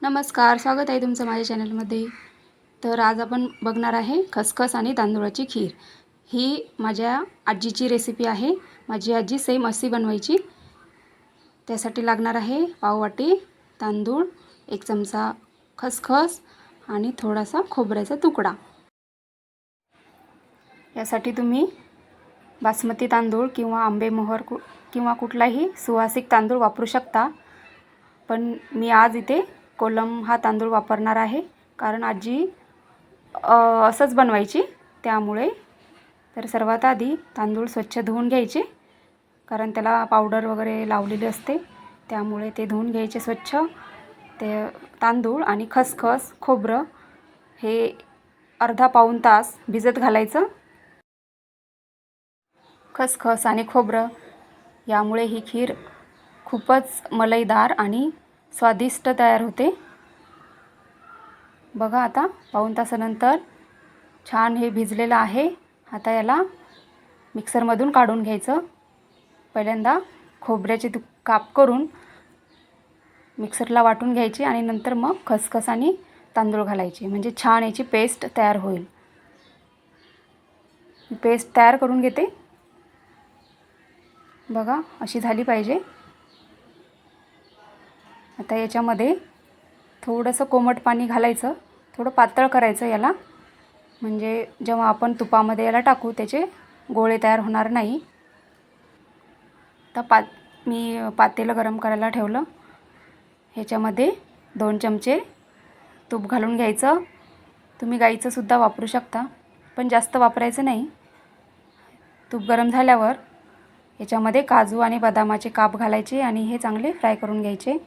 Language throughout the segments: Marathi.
नमस्कार, स्वागत आहे तुमचं माझ्या चॅनलमध्ये। तर आज आपण बघणार आहे खसखस आणि तांदूळाची खीर। ही माझ्या आजीची रेसिपी आहे। माझी आजी सेम अशी बनवायची। त्यासाठी लागणार आहे पाव वाटी तांदूळ, 1 चमचा खसखस आणि थोडासा खोबऱ्याचा तुकडा। यासाठी तुम्ही बासमती तांदूळ किंवा आंबेमोहर किंवा कुठलाही सुवासिक तांदूळ वापरू शकता। पण मी आज इथे कोलम हा तांदूळ वापरणार आहे, कारण आजी असंच बनवायची त्यामुळे। तर सर्वात आधी तांदूळ स्वच्छ धुवून घ्यायचे, कारण त्याला पावडर वगैरे लावलेली असते, त्यामुळे ते धुवून घ्यायचे स्वच्छ। ते तांदूळ आणि खसखस खोबरं हे अर्धा पाऊण तास भिजत घालायचं। खसखस आणि खोबरं यामुळे ही खीर खूपच मलईदार आणि स्वादिष्ट तयार होते। बघा आता पाऊण तासानंतर छान हे भिजलेलं आहे। आता याला मिक्सरमधून काढून घ्यायचं। पहिल्यांदा खोबऱ्याचे काप करून मिक्सरला वाटून घ्यायचे आणि नंतर मग खसखस आणि तांदूळ घालायचे, म्हणजे छान याची पेस्ट तयार होईल। पेस्ट तयार करून घेते। बघा अशी झाली पाहिजे। आता याच्यामध्ये थोडंसं कोमट पाणी घालायचं, थोडं पातळ करायचं याला, म्हणजे जेव्हा आपण तुपामध्ये याला टाकू त्याचे गोळे तयार होणार नाही। आता मी पातेलं गरम करायला ठेवलं। ह्याच्यामध्ये 2 चमचे तूप घालून घ्यायचं। तुम्ही गाईचं सुद्धा वापरू शकता, पण जास्त वापरायचं नाही। तूप गरम झाल्यावर याच्यामध्ये काजू आणि बदामाचे काप घालायचे आणि हे चांगले फ्राय करून घ्यायचे।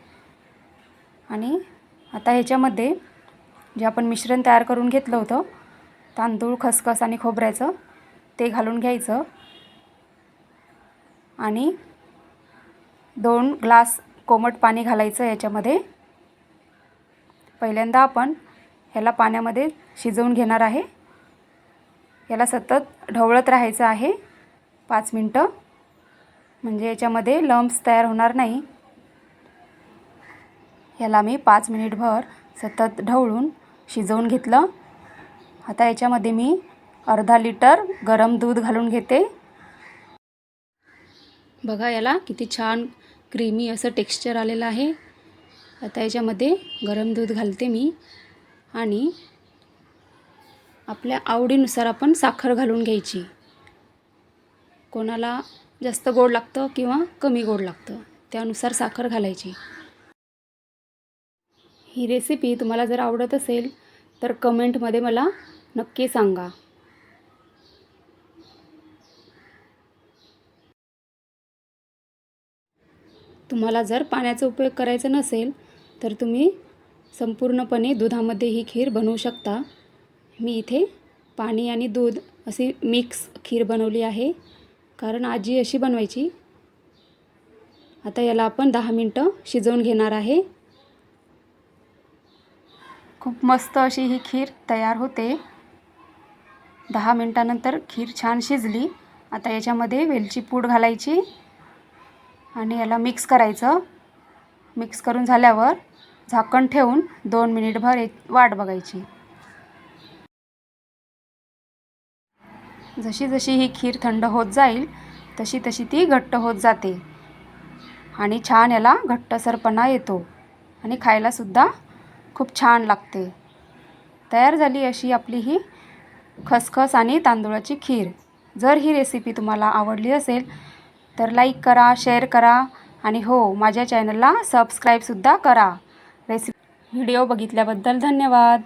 आणि आता ह्याच्यामध्ये जे आपण मिश्रण तयार करून घेतलं होतं तांदूळ, खसखस आणि खोबऱ्याचं, ते घालून घ्यायचं आणि 2 ग्लास कोमट पाणी घालायचं याच्यामध्ये। पहिल्यांदा आपण ह्याला पाण्यामध्ये शिजवून घेणार आहे। याला सतत ढवळत राहायचं आहे 5 मिनिटं, म्हणजे याच्यामध्ये लम्प्स तयार होणार नाही। याला मी 5 मिनिटभर सतत ढवळून शिजवून घेतलं। आता याच्यामध्ये मी अर्धा लिटर गरम दूध घालून घेते। बघा याला किती छान क्रीमी असं टेक्स्चर आलेलं आहे। आता याच्यामध्ये गरम दूध घालते मी आणि आपल्या आवडीनुसार आपण साखर घालून घ्यायची। कोणाला जास्त गोड लागतं किंवा कमी गोड लागतं त्यानुसार साखर घालायची। ही रेसिपी तुम्हाला जर आवडत असेल तर कमेंटमध्ये मला नक्की सांगा। तुम्हाला जर पाण्याचा उपयोग करायचा नसेल तर तुम्ही संपूर्णपणे दुधामध्ये ही खीर बनवू शकता। मी इथे पाणी आणि दूध अशी मिक्स खीर बनवली आहे, कारण आजी अशी बनवायची। आता याला आपण 10 मिनिटं शिजवून घेणार आहे। खूप मस्त अशी ही खीर तयार होते। 10 मिनिटानंतर खीर छान शिजली। आता याच्यामध्ये वेलची पूड घालायची आणि याला मिक्स करायचं। मिक्स करून झाल्यावर झाकण ठेवून 2 मिनिटभर वाट बघायची। जशी जशी ही खीर थंड होत जाईल तशी तशी ती घट्ट होत जाते आणि छान याला घट्टसरपणा येतो आणि खायला सुद्धा खूप छान लागते। तयार झाली अशी आपली ही खसखस आणि तांदूळाची खीर। जर ही रेसिपी तुम्हाला आवडली असेल तर लाईक करा, शेअर करा आणि हो, माझ्या चॅनलला सबस्क्राईबसुद्धा करा। व्हिडिओ बघितल्याबद्दल धन्यवाद।